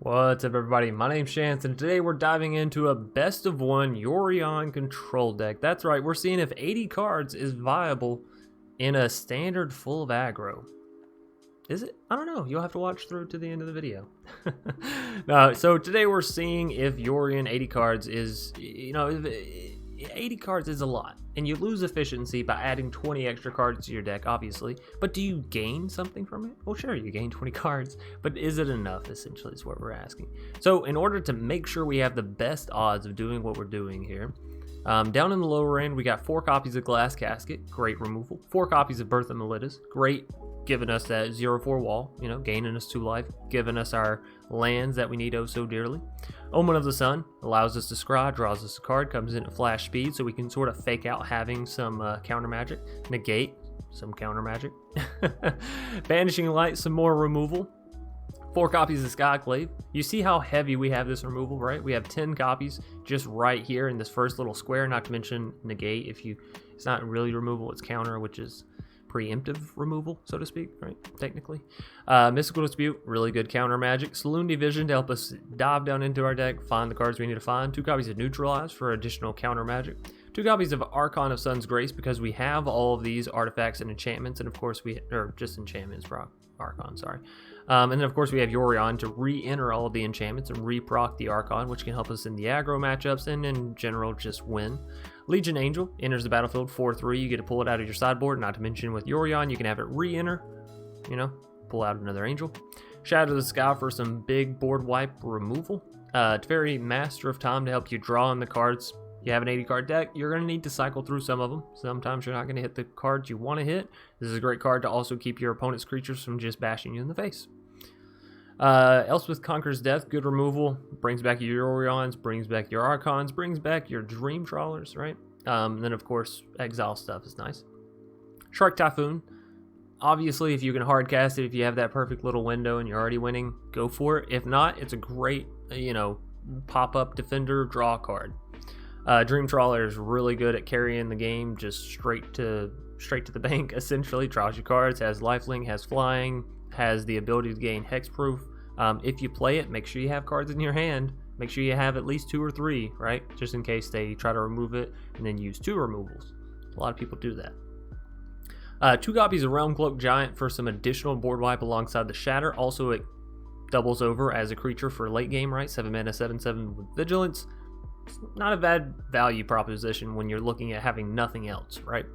What's up, everybody? My name's Chance, and today we're diving into a best of one Yorion Control deck. That's right, we're seeing if 80 cards is viable in a standard full of aggro. Is it? I don't know. You'll have to watch through to the end of the video. So today we're seeing if Yorion 80 cards is, 80 cards is a lot, and you lose efficiency by adding 20 extra cards to your deck, obviously. But do you gain something from it? Well, sure, you gain 20 cards, but is it enough, essentially, is what we're asking. So in order to make sure we have the best odds of doing what we're doing here, down in the lower end, we got 4 copies of Glass Casket, great removal. 4 copies of Birth of Meletis, great, giving us that 0/4 wall, gaining us 2 life, giving us our lands that we need oh so dearly. Omen of the Sun allows us to scry, draws us a card, comes in at flash speed, so we can sort of fake out having some counter magic, negate some counter magic. Banishing Light, some more removal. 4 copies of Skyclave. You see how heavy we have this removal, right? We have 10 copies just right here in this first little square, not to mention negate. It's not really removal, it's counter, which is preemptive removal, so to speak, right? Technically. Mystical Dispute, really good counter magic. Saloon Division to help us dive down into our deck, find the cards we need to find. 2 copies of Neutralize for additional counter magic. 2 copies of Archon of Sun's Grace because we have all of these artifacts and enchantments, and of course just enchantments for Archon, sorry. And then of course we have Yorion to re-enter all of the enchantments and re-proc the Archon, which can help us in the aggro matchups and in general just win. Legion Angel enters the battlefield 4/3. You get to pull it out of your sideboard, not to mention with Yorion you can have it re-enter, pull out another Angel. Shatter the Sky for some big board wipe removal. Teferi, Master of Time to help you draw in the cards. You have an 80 card deck, you're going to need to cycle through some of them. Sometimes you're not going to hit the cards you want to hit. This is a great card to also keep your opponent's creatures from just bashing you in the face. Elspeth conquers death, good removal, brings back your Yorions, brings back your Archons, brings back your Dream Trawlers, right? And then of course exile stuff is nice. Shark Typhoon, obviously if you can hardcast it, if you have that perfect little window and you're already winning, go for it. If not, it's a great, pop-up defender draw card. Dream Trawler is really good at carrying the game just straight to the bank, essentially. Draws you cards, has lifelink, has flying, has the ability to gain hexproof. If you play it, make sure you have cards in your hand. Make sure you have at least 2 or 3, right? Just in case they try to remove it and then use 2 removals. A lot of people do that. 2 copies of Realm Cloak Giant for some additional board wipe alongside the Shatter. Also, it doubles over as a creature for late game, right? 7 mana, 7/7 with Vigilance. It's not a bad value proposition when you're looking at having nothing else, right?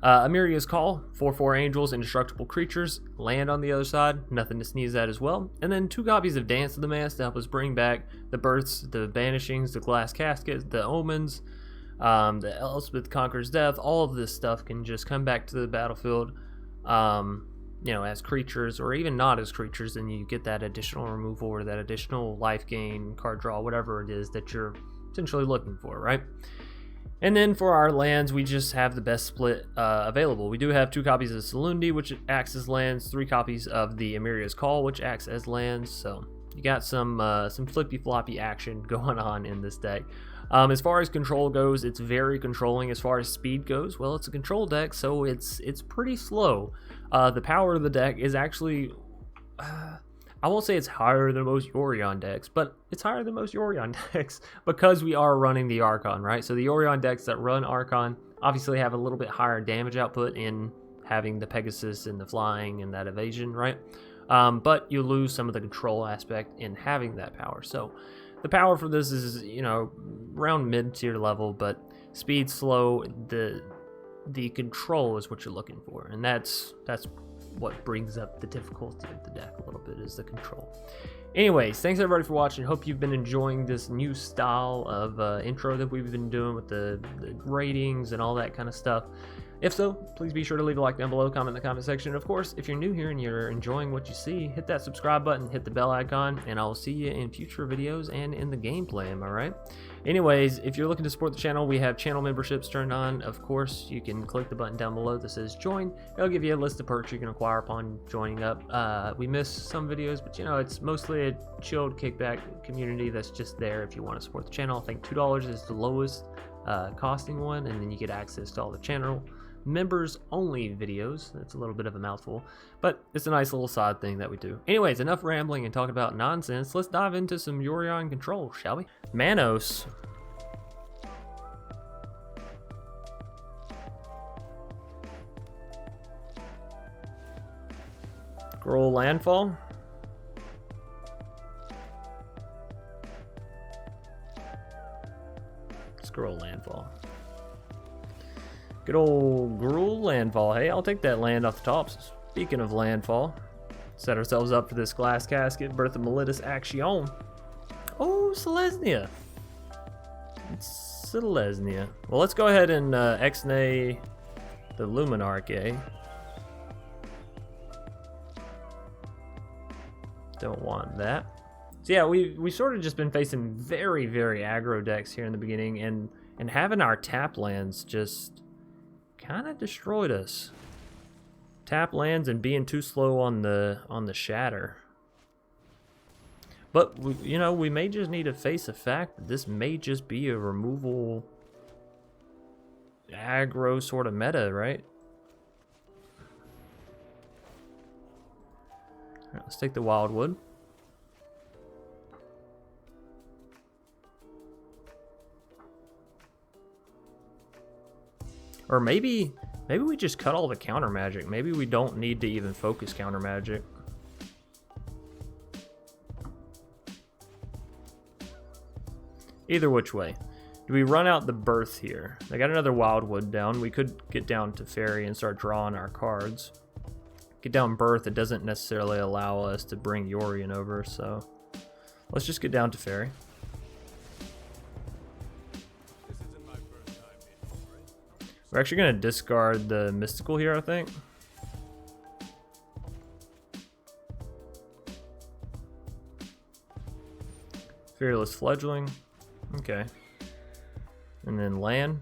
Amiria's Call, 4/4 angels, indestructible creatures, land on the other side, nothing to sneeze at as well. And then 2 copies of Dance of the Manse to help us bring back the Births, the Banishings, the Glass Casket, the Omens, the Elspeth Conquers Death. All of this stuff can just come back to the battlefield, as creatures, or even not as creatures, and you get that additional removal or that additional life gain, card draw, whatever it is that you're essentially looking for, right? And then for our lands, we just have the best split available. We do have 2 copies of Salundi, which acts as lands, 3 copies of the Amiria's Call, which acts as lands. So you got some flippy floppy action going on in this deck. As far as control goes, it's very controlling. As far as speed goes, well, it's a control deck, so it's pretty slow. The power of the deck is actually, I won't say it's higher than most Yorion decks, but it's higher than most Yorion decks because we are running the Archon, right? So the Yorion decks that run Archon obviously have a little bit higher damage output in having the Pegasus and the flying and that evasion, right? But you lose some of the control aspect in having that power. So the power for this is, around mid-tier level, but speed slow, the control is what you're looking for, and that's what brings up the difficulty of the deck a little bit, is the control. Anyways, thanks everybody for watching. Hope you've been enjoying this new style of intro that we've been doing with the ratings and all that kind of stuff. If so, please be sure to leave a like down below, comment in the comment section. And of course, if you're new here and you're enjoying what you see, hit that subscribe button, hit the bell icon, and I'll see you in future videos and in the gameplay, am I right? Anyways, if you're looking to support the channel, we have channel memberships turned on. Of course, you can click the button down below that says join. It'll give you a list of perks you can acquire upon joining up. We miss some videos, but it's mostly a chilled kickback community that's just there if you want to support the channel. I think $2 is the lowest costing one, and then you get access to all the channel members only videos. That's a little bit of a mouthful, but it's a nice little side thing that we do. Anyways, enough rambling and talking about nonsense. Let's dive into some Yorion Control, shall we? Manos. Scroll landfall. Scroll landfall. Good old Gruul landfall. Hey, I'll take that land off the top. Speaking of landfall, set ourselves up for this Glass Casket, Birth of Meletis action. Oh, Selesnya. It's Selesnya. Well, let's go ahead and X-nay the Luminarch, eh? Don't want that. So yeah, we sort of just been facing very, very aggro decks here in the beginning, and having our tap lands just kind of destroyed us. Tap lands and being too slow on the shatter. But you know, we may just need to face the fact that this may just be a removal aggro sort of meta, right? All right, let's take the Wildwood. Or maybe we just cut all the counter magic. Maybe we don't need to even focus counter magic. Either which way. Do we run out the Birth here? They got another Wildwood down. We could get down to Teferi and start drawing our cards. Get down Birth, it doesn't necessarily allow us to bring Yorion over, so let's just get down to Teferi. We're actually going to discard the Mystical here, I think. Fearless Fledgling. Okay. And then land.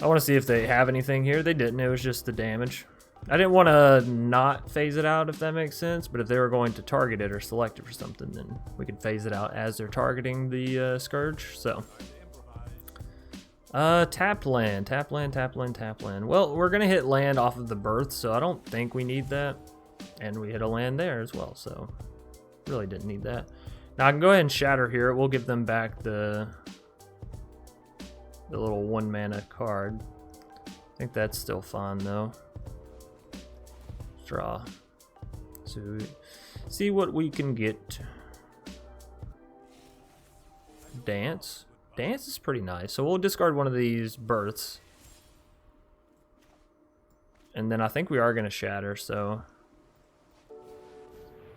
I want to see if they have anything here. They didn't. It was just the damage. I didn't want to not phase it out, if that makes sense, but if they were going to target it or select it for something, then we could phase it out as they're targeting the Scourge. So tap land, tap land, tap land, tap land. Well, we're gonna hit land off of the Birth, so I don't think we need that. And we hit a land there as well, so really didn't need that. Now I can go ahead and shatter here. It will give them back the little 1 mana card. I think that's still fine though. Draw. So see what we can get. Dance. Dance is pretty nice. So we'll discard one of these Births. And then I think we are going to shatter, so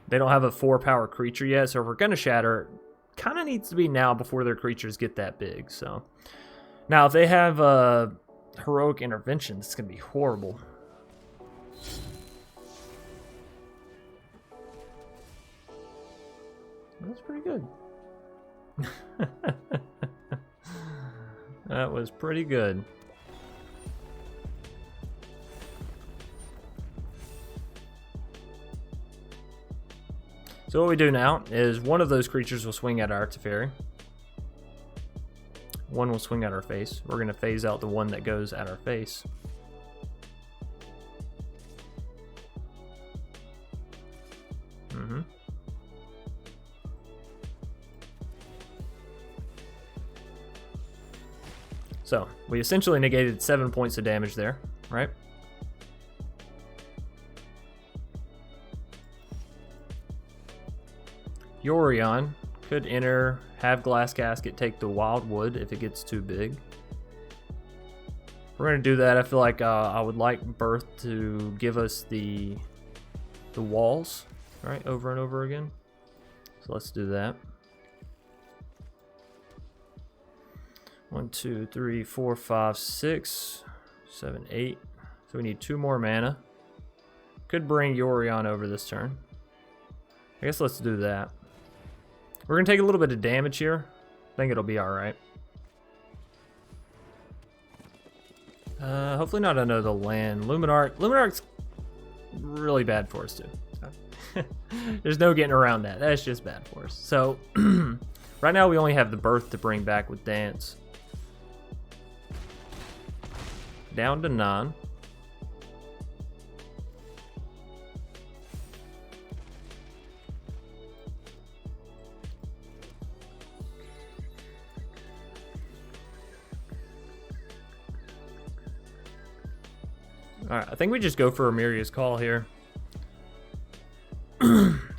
they don't have a 4-power creature yet, so if we're going to shatter, kind of needs to be now before their creatures get that big. So now if they have Heroic Intervention, this is going to be horrible. That's pretty good. That was pretty good. So what we do now is one of those creatures will swing at our Teferi. One will swing at our face. We're going to phase out the one that goes at our face. So we essentially negated 7 points of damage there, right? Yorion could enter, have Glass Casket, take the Wildwood if it gets too big. If we're going to do that, I feel like I would like Birth to give us the walls, right, over and over again. So let's do that. 1, 2, 3, 4, 5, 6, 7, 8. So we need 2 more mana. Could bring Yorion over this turn. I guess let's do that. We're gonna take a little bit of damage here. I think it'll be alright. Hopefully not another land. Luminarch's really bad for us too. So. There's no getting around that. That's just bad for us. So right now we only have the Birth to bring back with Dance. Down to 9. Alright, I think we just go for Amiria's Call here.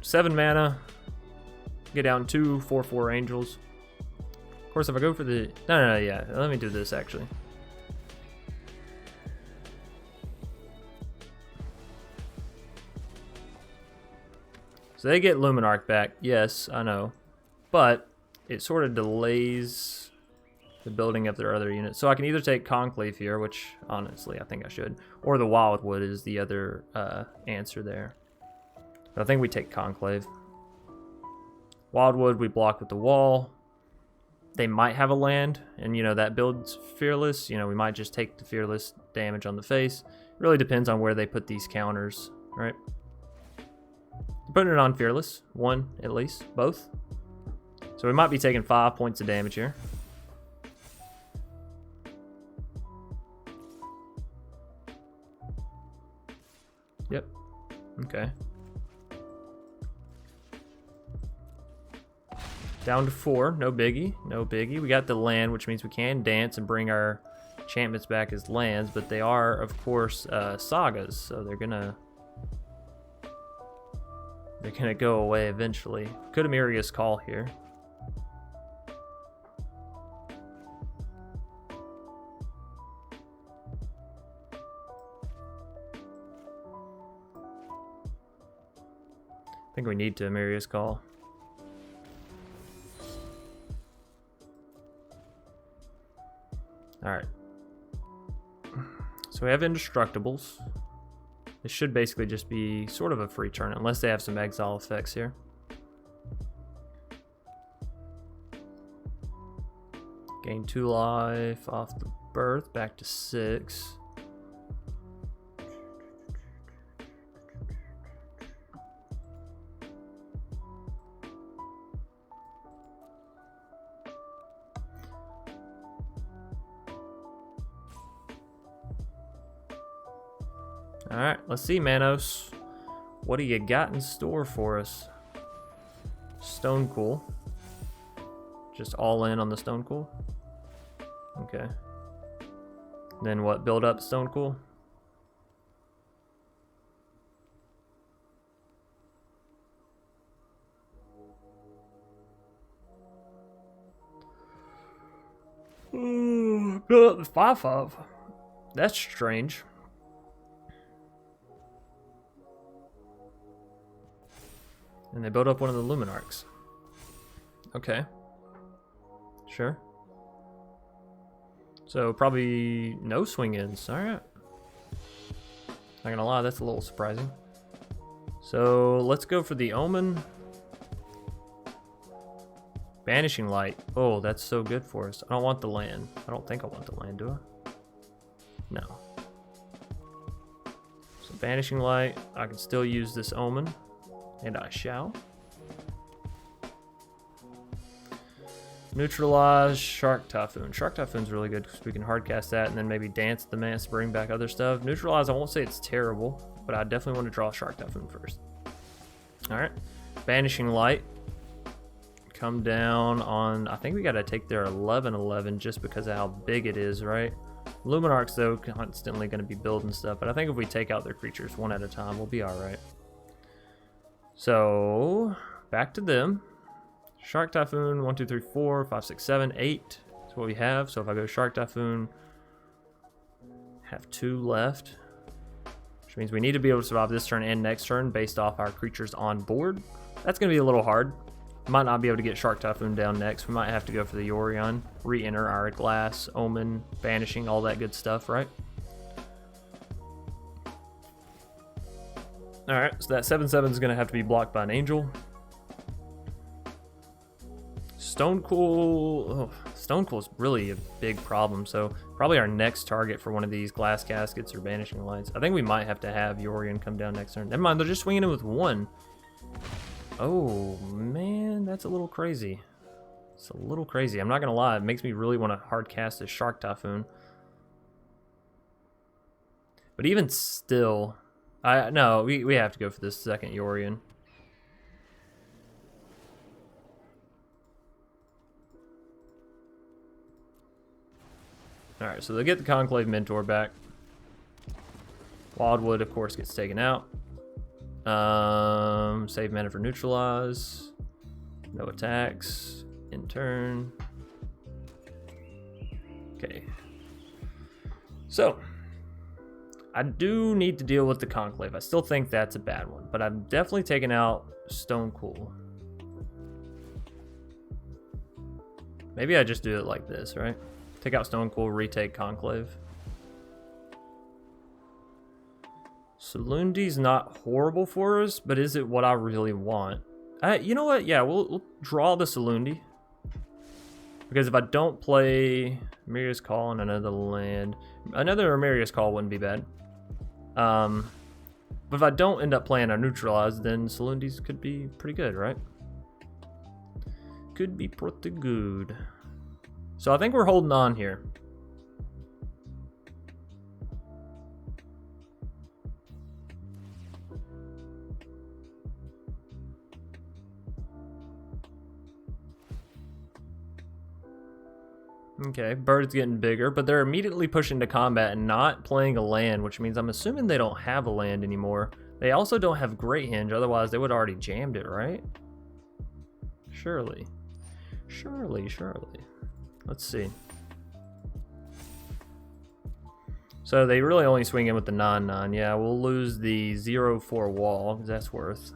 7 mana. Get down 2 4/4 angels. Of course, if I go for the... No, yeah. Let me do this, actually. So they get Luminarch back. Yes, I know. But it sort of delays the building of their other units. So I can either take Conclave here, which honestly I think I should, or the Wildwood is the other answer there. But I think we take Conclave. Wildwood we block with the wall. They might have a land, and you know that builds Fearless. You know, we might just take the Fearless damage on the face. It really depends on where they put these counters, right? Putting it on Fearless, 1 at least, both. So we might be taking 5 points of damage here. Yep. Okay. Down to 4. No biggie. No biggie. We got the land, which means we can dance and bring our enchantments back as lands, but they are, of course, sagas, so they're gonna go away eventually. Could Amiria's Call here. I think we need to Amiria's Call. Alright. So we have Indestructibles. This should basically just be sort of a free turn, unless they have some exile effects here. Gain 2 life off the Birth, back to 6. Alright, let's see, Manos. What do you got in store for us? Stone Cool. Just all in on the Stone Cool? Okay. Then what? Build up Stone Cool? Build up the 5/5. That's strange. And they build up one of the Luminarchs. Okay. Sure. So probably no swing ins. Alright. Not gonna lie, that's a little surprising. So let's go for the Omen. Banishing Light. Oh, that's so good for us. I don't want the land. I don't think I want the land, do I? No. So Banishing Light. I can still use this Omen. And I shall. Neutralize Shark Typhoon. Shark Typhoon's really good because we can hardcast that and then maybe dance the Manse to bring back other stuff. Neutralize, I won't say it's terrible, but I definitely want to draw Shark Typhoon first. Alright. Banishing Light. Come down on... I think we got to take their 11/11 just because of how big it is, right? Luminarchs, though, constantly going to be building stuff, but I think if we take out their creatures one at a time, we'll be alright. So, back to them. Shark Typhoon, 1, 2, 3, 4, 5, 6, 7, 8. That's what we have. So if I go Shark Typhoon, have 2 left. Which means we need to be able to survive this turn and next turn based off our creatures on board. That's going to be a little hard. Might not be able to get Shark Typhoon down next. We might have to go for the Yorion. Re-enter our Glass, Omen, Banishing, all that good stuff, right? Alright, so that 7/7 is going to have to be blocked by an Angel. Stone Cool's really a big problem, so probably our next target for one of these Glass Caskets or Banishing Lights. I think we might have to have Yorion come down next turn. Never mind, they're just swinging it with one. Oh, man, that's a little crazy. It's a little crazy. I'm not going to lie. It makes me really want to hard cast this Shark Typhoon. But even still, no, we have to go for this second Yorion. Alright, so they'll get the Conclave Mentor back. Wildwood, of course, gets taken out. Save mana for Neutralize. No attacks. In turn. Okay. So, I do need to deal with the Conclave. I still think that's a bad one, but I'm definitely taking out Stone Cool. Maybe I just do it like this, right? Take out Stone Cool, retake Conclave. Salundi's not horrible for us, but is it what I really want? You know what? Yeah, we'll draw the Salundi. Because if I don't play Miria's Call on another land, another Miria's Call wouldn't be bad. But if I don't end up playing our Neutralize, then Salundi's could be pretty good, right? Could be pretty good. So I think we're holding on here. Okay, Bird's getting bigger, but they're immediately pushing to combat and not playing a land, which means I'm assuming they don't have a land anymore. They also don't have Great Hinge, otherwise they would have already jammed it, right? Surely. Surely. Let's see. So they really only swing in with the 9/9. Yeah, we'll lose the 0/4 wall, because that's worth.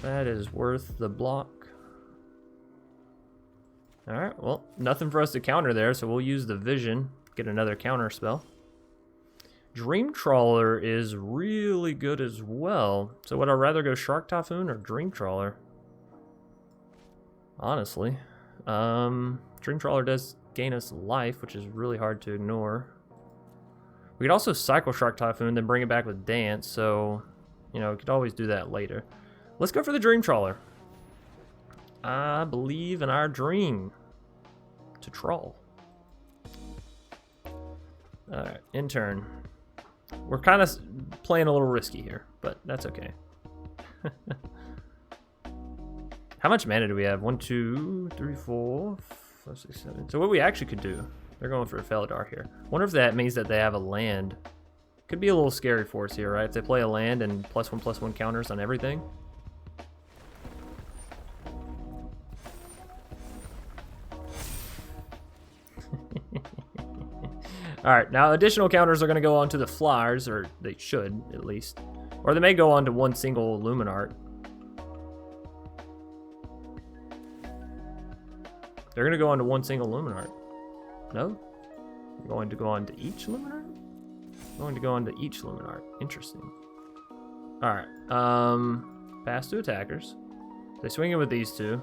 That is worth the block. Alright, well, nothing for us to counter there, so we'll use the Vision, get another counter spell. Dream Trawler is really good as well. So would I rather go Shark Typhoon or Dream Trawler? Honestly. Dream Trawler does gain us life, which is really hard to ignore. We could also cycle Shark Typhoon, then bring it back with Dance, so, you know, we could always do that later. Let's go for the Dream Trawler. I believe in our dream to trawl. Alright, in turn. We're kind of playing a little risky here, but that's okay. How much mana do we have? 1, 2, 3, 4, 5, 6, 7. So what we actually could do, they're going for a Felidar here. Wonder if that means that they have a land. Could be a little scary for us here, right? If they play a land and +1/+1 counters on everything. Alright, now additional counters are going to go onto the flyers, or they should, at least. Or they may go onto one single Luminart. They're going to go onto one single Luminart. No? They're going to go onto each Luminart? Going to go onto each Luminart. Interesting. Alright, pass to attackers. They swing it with these two.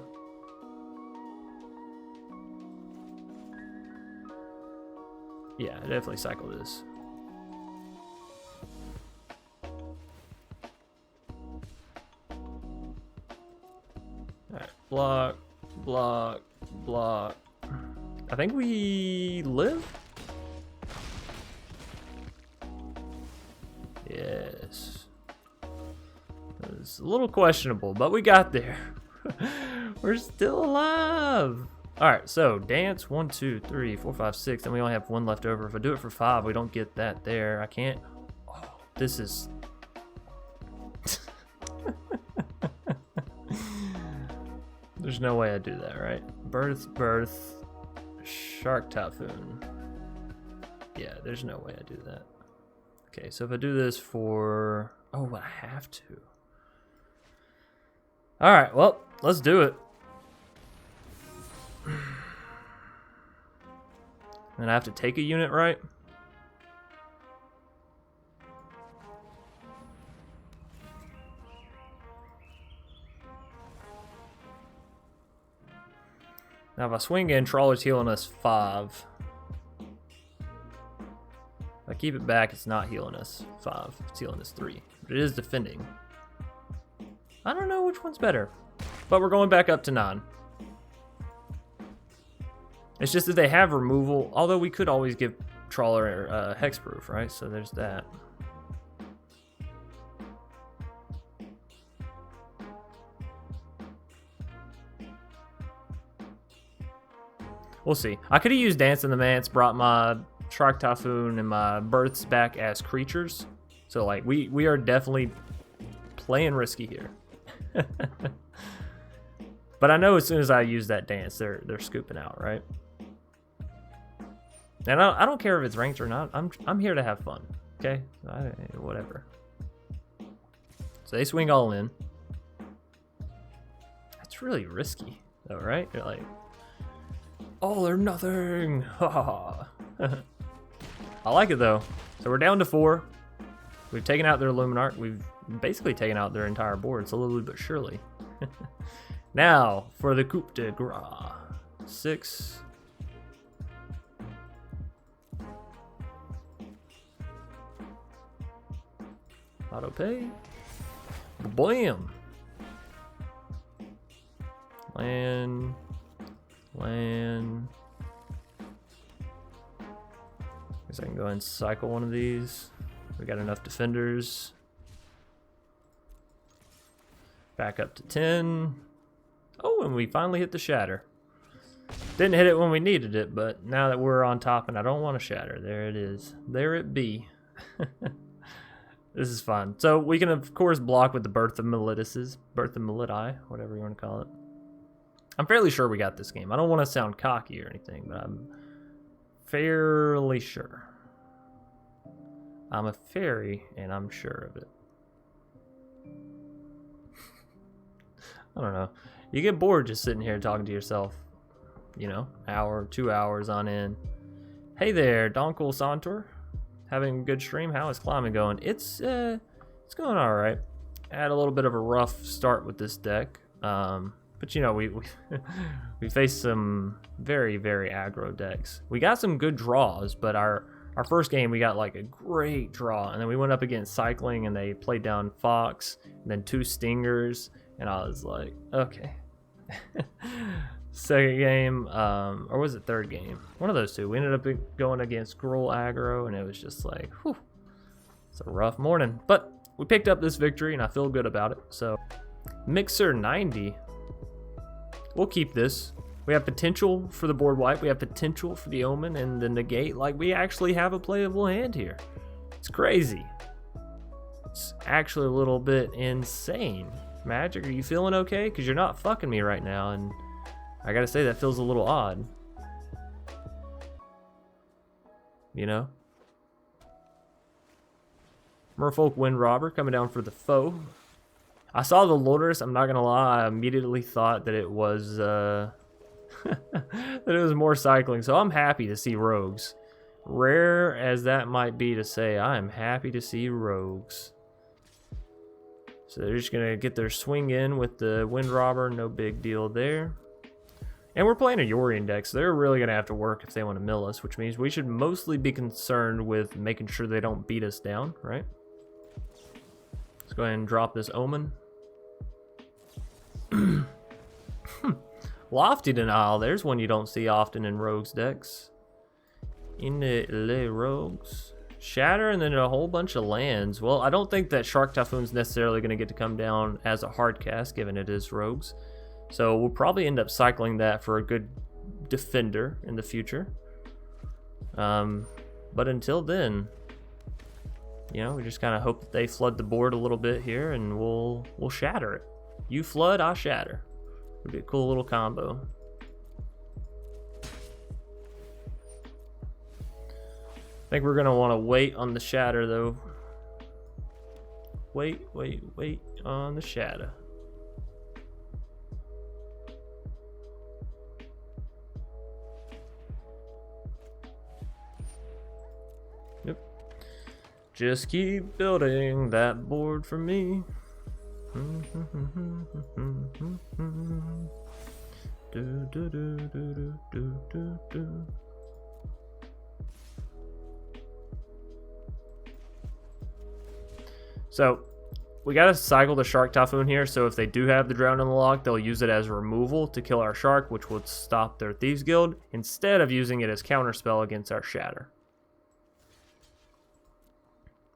Yeah, definitely cycle this. Alright, block, block, block. I think we live? Yes. It's a little questionable, but we got there. We're still alive. Alright, so Dance 1, 2, 3, 4, 5, 6. Then we only have one left over. If I do it for 5, we don't get that there. I can't. Oh, this is. There's no way I do that, right? Birth, Shark Typhoon. Yeah, there's no way I do that. Okay, so if I do this for. Oh, I have to. Alright, well, let's do it. And I have to take a unit, right? Now if I swing in, Trawler's healing us 5. If I keep it back, it's not healing us 5. It's healing us 3. But it is defending. I don't know which one's better. But we're going back up to 9. It's just that they have removal, although we could always give Trawler hexproof, right? So there's that. We'll see. I could have used Dance in the Manse, brought my Shark Typhoon and my Births back as creatures. So like we are definitely playing risky here. But I know as soon as I use that dance, they're scooping out, right? And I don't care if it's ranked or not. I'm here to have fun. Okay, whatever. So they swing all in. That's really risky, though, right? You're like, all or nothing. I like it though. So we're down to 4. We've taken out their Luminarch. We've basically taken out their entire board, slowly but surely. Now for the coup de grace. 6. Auto pay. Blam. Land. Guess I can go ahead and cycle one of these. We got enough defenders. Back up to 10. Oh, and we finally hit the shatter. Didn't hit it when we needed it, but now that we're on top and I don't want to shatter, there it is. There it be. This is fun. So we can, of course, block with the Birth of Meletis. Birth of Meletis, whatever you want to call it. I'm fairly sure we got this game. I don't want to sound cocky or anything, but I'm fairly sure. I'm a fairy, and I'm sure of it. I don't know. You get bored just sitting here talking to yourself. You know, hour, 2 hours on end. Hey there, Donkel Sauntor. Having a good stream? How is climbing going? It's going all right. I had a little bit of a rough start with this deck. But you know, we faced some very, very aggro decks. We got some good draws, but our first game we got like a great draw, and then we went up against Cycling and they played down Fox and then 2 Stingers, and I was like, okay. Second game, or was it third game? One of those 2. We ended up going against Gruul aggro, and it was just like, whew, it's a rough morning. But we picked up this victory, and I feel good about it. So, Mixer 90. We'll keep this. We have potential for the board wipe. We have potential for the Omen and the negate. Like, we actually have a playable hand here. It's crazy. It's actually a little bit insane. Magic, are you feeling okay? Because you're not fucking me right now, and I gotta say, that feels a little odd. You know? Merfolk Wind Robber coming down for the foe. I saw the Lourdes, I'm not gonna lie, I immediately thought that it was that it was more Cycling, so I'm happy to see rogues. Rare as that might be to say, I am happy to see rogues. So they're just gonna get their swing in with the Wind Robber, no big deal there. And we're playing a Yorion deck, so they're really gonna have to work if they want to mill us, which means we should mostly be concerned with making sure they don't beat us down, right? Let's go ahead and drop this Omen. Lofty Denial, there's one you don't see often in Rogues decks. In the Rogues. Shatter and then a whole bunch of lands. Well, I don't think that Shark Typhoon's necessarily going to get to come down as a hard cast, given it is Rogues. So we'll probably end up cycling that for a good defender in the future. But until then, you know, we just kind of hope that they flood the board a little bit here, and we'll shatter it. You flood, I shatter. It'll be a cool little combo. I think we're gonna want to wait on the shatter though. Wait on the shatter. Yep. Just keep building that board for me. Do, do, do, do, do, do, do. So we gotta cycle the Shark Typhoon here, so if they do have the Drown on the lock, they'll use it as removal to kill our Shark, which would stop their Thieves Guild, instead of using it as counterspell against our Shatter.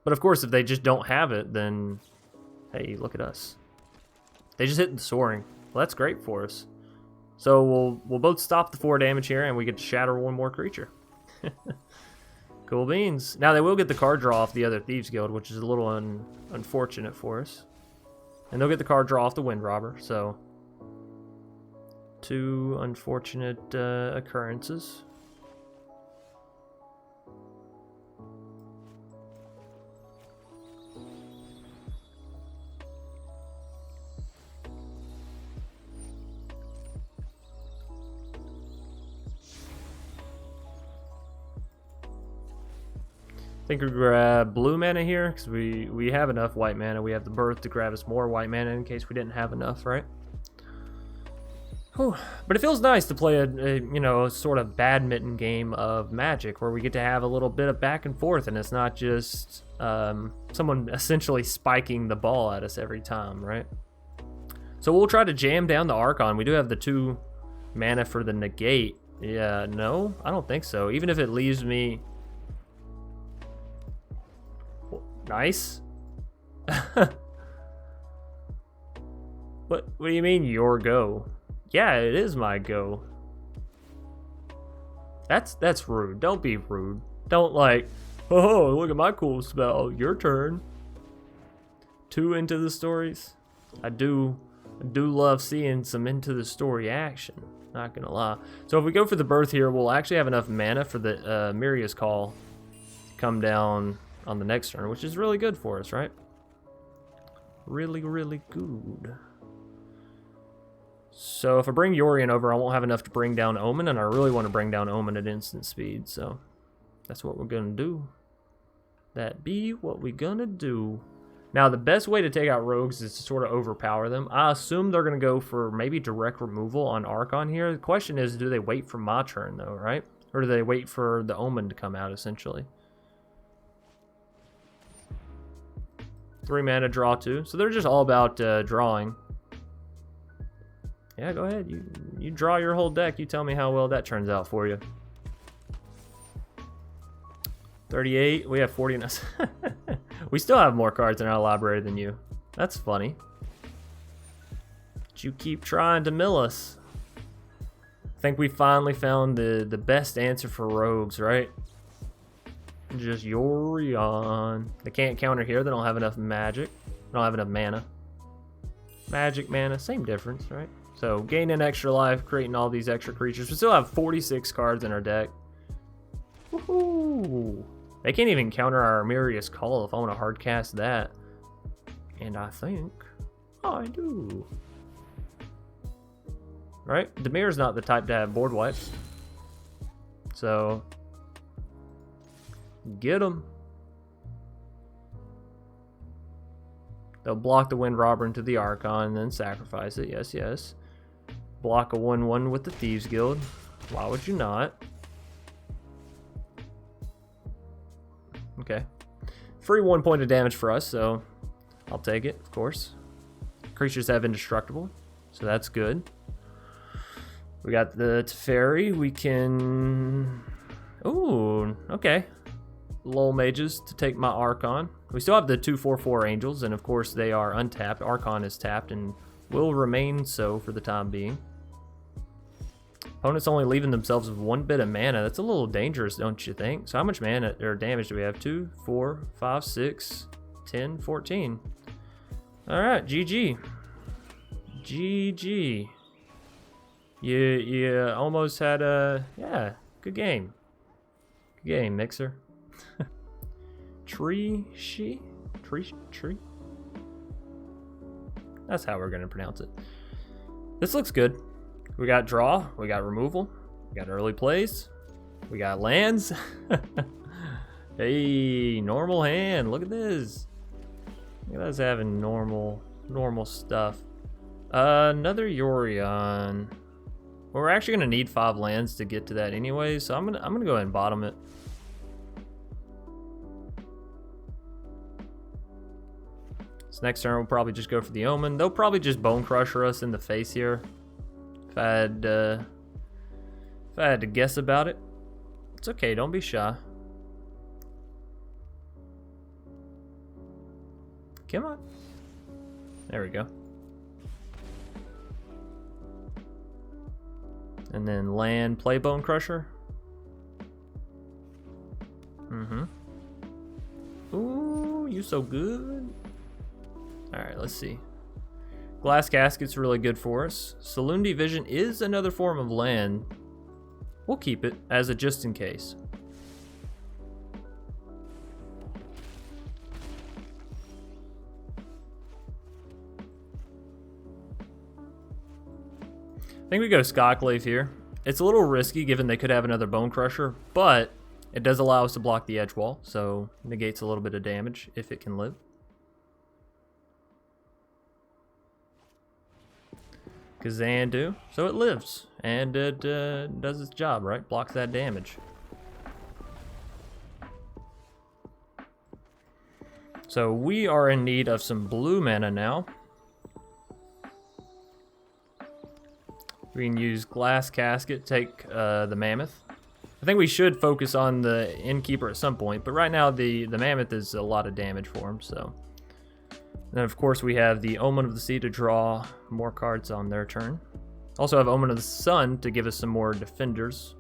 But of course, if they just don't have it, then, hey, look at us. They just hit the Soaring. Well, that's great for us. So we'll both stop the 4 damage here, and we get to shatter one more creature. Cool beans. Now, they will get the card draw off the other Thieves Guild, which is a little unfortunate for us. And they'll get the card draw off the Wind Robber, so 2 unfortunate occurrences. I think we grab blue mana here because we have enough white mana. We have the Birth to grab us more white mana in case we didn't have enough, right? Whew. But it feels nice to play a sort of badminton game of Magic where we get to have a little bit of back and forth, and it's not just someone essentially spiking the ball at us every time, right? So we'll try to jam down the Archon. We do have the 2 mana for the negate. Yeah, no, I don't think so. Even if it leaves me. Nice. What do you mean your go? Yeah, it is my go. That's rude. Don't be rude. Don't like, oh, look at my cool spell. Your turn. 2 into the stories. I do love seeing some into the story action. Not gonna lie. So if we go for the Birth here, we'll actually have enough mana for the Miria's Call to come down on the next turn, which is really good for us, right? Really, really good. So if I bring Yorion over, I won't have enough to bring down Omen, and I really want to bring down Omen at instant speed, so that's what we're gonna do. That be what we're gonna do. Now, the best way to take out rogues is to sort of overpower them. I assume they're gonna go for maybe direct removal on Archon here. The question is, do they wait for my turn, though, right? Or do they wait for the Omen to come out, essentially? 3 mana, draw 2. So they're just all about drawing. Yeah, go ahead. You draw your whole deck. You tell me how well that turns out for you. 38. We have 49. We still have more cards in our library than you. That's funny. But you keep trying to mill us. I think we finally found the best answer for rogues, right? Just Yorion. They can't counter here. They don't have enough magic. They don't have enough mana. Magic mana, same difference, right? So gaining extra life, creating all these extra creatures. We still have 46 cards in our deck. Woohoo! They can't even counter our Miria's Call if I want to hardcast that. And I think I do. Right? Demir's not the type to have board wipes. So get them. They'll block the Wind Robber into the Archon and then sacrifice it. Yes, yes. Block a 1/1 with the Thieves Guild. Why would you not? Okay. Free 1 point of damage for us, so I'll take it, of course. Creatures have indestructible, so that's good. We got the Teferi. We can... Ooh, okay. Lol mages to take my Archon. We still have the 2/4/4 angels, and of course they are untapped. Archon is tapped and will remain so for the time being. Opponents only leaving themselves with 1 bit of mana. That's a little dangerous, don't you think? So how much mana or damage do we have? 2, 4, 5, 6, 10, 14. Alright, GG. GG. You almost had a... Yeah, good game. Good game, Mixer. Tree? That's how we're going to pronounce it. This looks good. We got draw, we got removal, we got early plays, we got lands. Hey, normal hand, look at this. Look at us having normal stuff. Another Yorion. Well, we're actually gonna need 5 lands to get to that anyway, so I'm gonna go ahead and bottom it. So next turn we'll probably just go for the Omen. They'll probably just Bone Crusher us in the face here. If I had to guess about it. It's okay, don't be shy. Come on. There we go. And then land, play Bone Crusher. Ooh, you so good. Alright, let's see. Glass Casket's really good for us. Salundi Vision is another form of land. We'll keep it as a just in case. I think we go Skyclave here. It's a little risky given they could have another Bone Crusher, but it does allow us to block the edge wall, so negates a little bit of damage if it can live. Kazandu, so it lives, and it does its job, right? Blocks that damage. So we are in need of some blue mana now. We can use Glass Casket, take the Mammoth. I think we should focus on the Innkeeper at some point, but right now the Mammoth is a lot of damage for him, so. Then of course we have the Omen of the Sea to draw more cards on their turn. Also have Omen of the Sun to give us some more defenders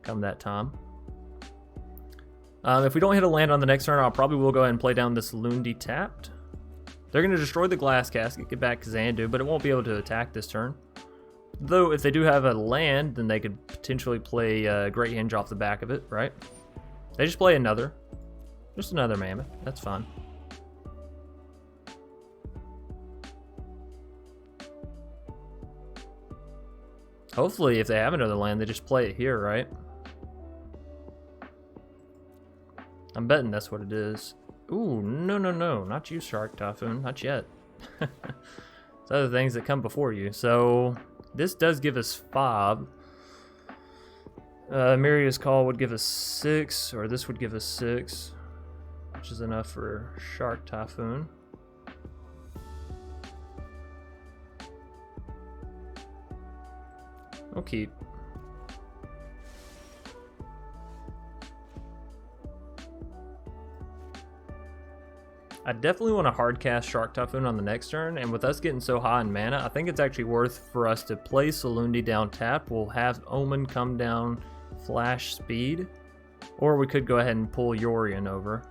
come that time. If we don't hit a land on the next turn, I'll probably will go ahead and play down this Lundi tapped. They're going to destroy the Glass Casket, get back Kazandu, but it won't be able to attack this turn. Though if they do have a land, then they could potentially play Great Henge off the back of it, right? They just play another. Just another Mammoth. That's fine. Hopefully, if they have another land, they just play it here, right? I'm betting that's what it is. Ooh, no, no, no. Not you, Shark Typhoon. Not yet. It's other things that come before you. So, this does give us 5. Miria's Call would give us 6, or this would give us 6, which is enough for Shark Typhoon. We'll keep. I definitely want to hard cast Shark Typhoon on the next turn, and with us getting so high in mana, I think it's actually worth for us to play Salundi down tap. We'll have Omen come down flash speed, or we could go ahead and pull Yorion over.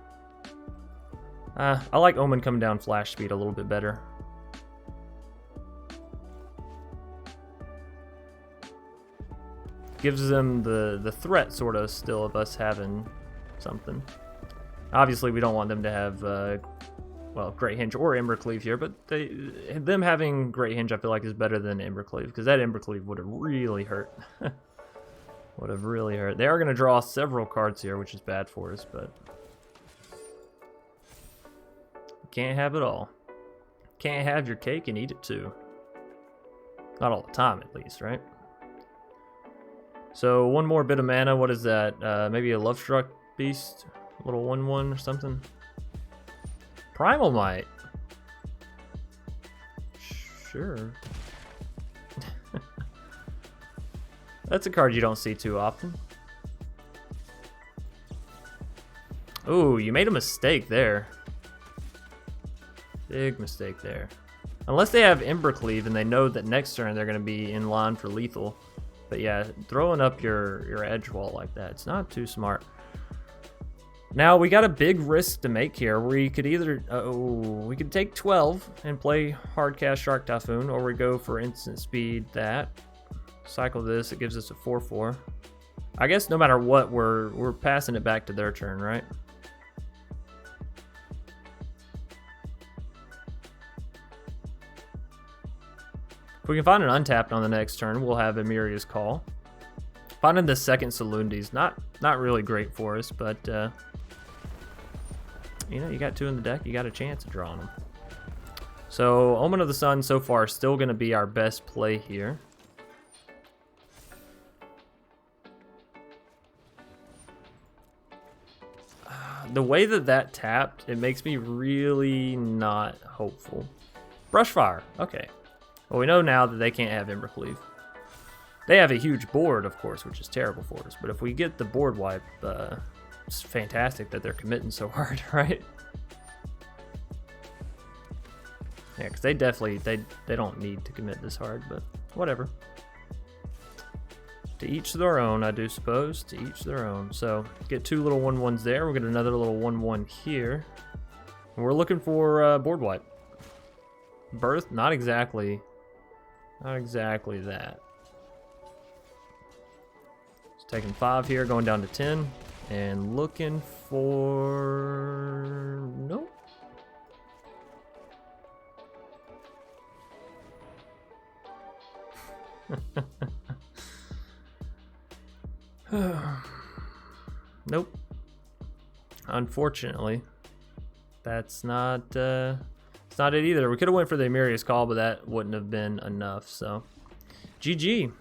I like Omen coming down flash speed a little bit better. Gives them the threat, sort of, still of us having something. Obviously, we don't want them to have, well, Great Henge or Embercleave here, but them having Great Henge, I feel like, is better than Embercleave, because that Embercleave would have really hurt. Would have really hurt. They are going to draw several cards here, which is bad for us, but can't have it all. Can't have your cake and eat it too. Not all the time, at least, right? So one more bit of mana. What is that? Maybe a Lovestruck Beast, a little 1/1 or something. Primal Might. Sure. That's a card you don't see too often. Ooh, you made a mistake there. Big mistake there. Unless they have Embercleave and they know that next turn they're going to be in line for lethal. But yeah, throwing up your edge wall like that, it's not too smart. Now, we got a big risk to make here. We could either, we could take 12 and play Hardcast Shark Typhoon, or we go for instant speed that. Cycle this, it gives us a 4/4. I guess no matter what, we're passing it back to their turn, right? If we can find an untapped on the next turn, we'll have Amiria's Call. Finding the second Salundi's not really great for us, but you know, you got 2 in the deck, you got a chance of drawing them. So Omen of the Sun so far is still going to be our best play here. The way that tapped, it makes me really not hopeful. Brushfire, okay. Well, we know now that they can't have Embercleave. They have a huge board, of course, which is terrible for us. But if we get the board wipe, it's fantastic that they're committing so hard, right? Yeah, because they definitely, they don't need to commit this hard, but whatever. To each their own, I do suppose. To each their own. So, get 2 little 1/1s there. We'll get another little 1/1 here. And we're looking for board wipe. Birth, not exactly that. Just taking 5 here, going down to 10, and looking for nope. Nope. Unfortunately, that's not it's not it either. We could have went for the Emerius Call, but that wouldn't have been enough. So, GG.